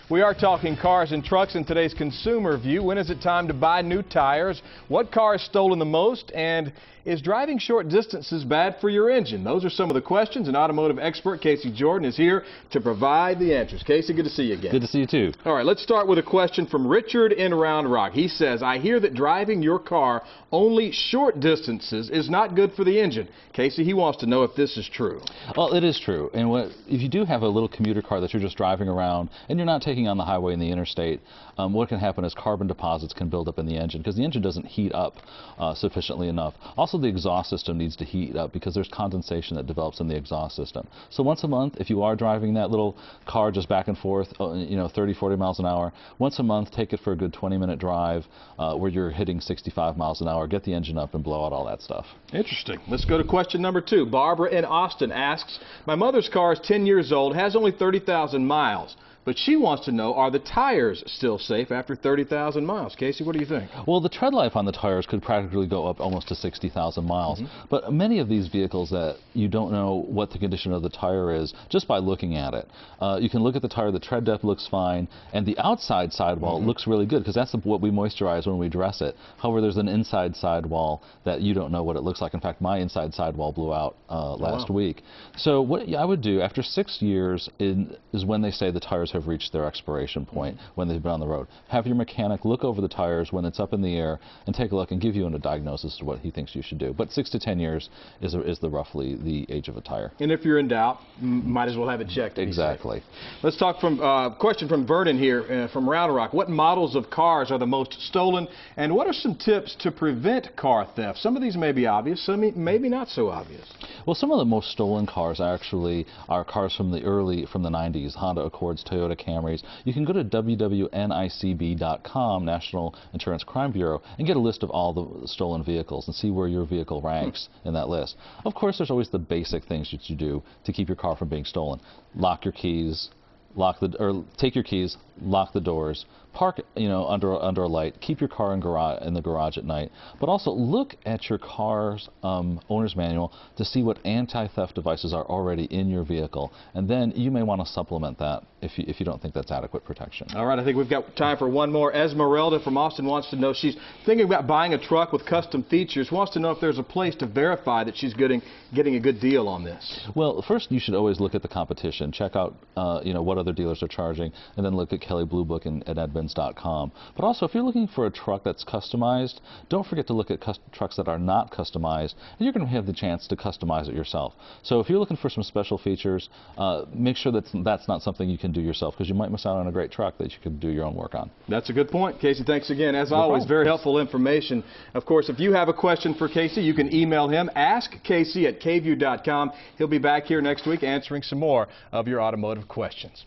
We are talking cars and trucks in today's Consumer View. When is it time to buy new tires? What car is stolen the most? And is driving short distances bad for your engine? Those are some of the questions, and automotive expert Casey Jordan is here to provide the answers. Casey, good to see you again. Good to see you too. All right, let's start with a question from Richard in Round Rock. He says, I hear that driving your car only short distances is not good for the engine. Casey, he wants to know if this is true. Well, it is true. And if you do have a little commuter car that you're just driving around and you're not taking on the highway and the interstate, what can happen is carbon deposits can build up in the engine because the engine doesn't heat up sufficiently enough. Also, the exhaust system needs to heat up because there's condensation that develops in the exhaust system. So once a month, if you are driving that little car just back and forth, 30, 40 miles an hour, once a month, take it for a good 20-minute drive where you're hitting 65 miles an hour, get the engine up and blow out all that stuff. Interesting. Let's go to question number 2. Barbara in Austin asks, my mother's car is 10 years old, has only 30,000 miles. But she wants to know, are the tires still safe after 30,000 miles? Casey, what do you think? Well, the tread life on the tires could practically go up almost to 60,000 miles. But many of these vehicles that you don't know what the condition of the tire is just by looking at it. You can look at the tire, the tread depth looks fine, and the outside sidewall looks really good because that's what we moisturize when we dress it. However, there's an inside sidewall that you don't know what it looks like. In fact, my inside sidewall blew out last week. So what I would do after 6 years is when they say the tires have reached their expiration point when they've been on the road. Have your mechanic look over the tires when it's up in the air and take a look and give you a diagnosis to what he thinks you should do. But 6 to 10 years is roughly the age of a tire. And if you're in doubt, might as well have it checked. Exactly. Let's talk from question from Vernon here from Round Rock. What models of cars are the most stolen, and what are some tips to prevent car theft? Some of these may be obvious, some maybe not so obvious. Well, some of the most stolen cars actually are cars from the 90s, Honda Accords, Toyota Camrys. You can go to www.nicb.com, National Insurance Crime Bureau, and get a list of all the stolen vehicles and see where your vehicle ranks in that list. Of course, there's always the basic things that you do to keep your car from being stolen. Lock your keys, take your keys, lock the doors, park under a light, keep your car in the garage at night, but also look at your car's owner's manual to see what anti-theft devices are already in your vehicle, and then you may want to supplement that if you don't think that's adequate protection. All right, I think we've got time for one more. Esmeralda from Austin wants to know, she's thinking about buying a truck with custom features, wants to know if there's a place to verify that she's getting a good deal on this. Well, first you should always look at the competition, check out what other dealers are charging, and then look at Kelley Blue Book and Edmunds.com. But also, if you're looking for a truck that's customized, don't forget to look at trucks that are not customized, and you're going to have the chance to customize it yourself. So if you're looking for some special features, make sure that's not something you can do yourself, because you might miss out on a great truck that you could do your own work on. That's a good point. Casey, thanks again. As No always, problem. very helpful information. Of course, if you have a question for Casey, you can email him, askcasey@kview.com. He'll be back here next week answering some more of your automotive questions.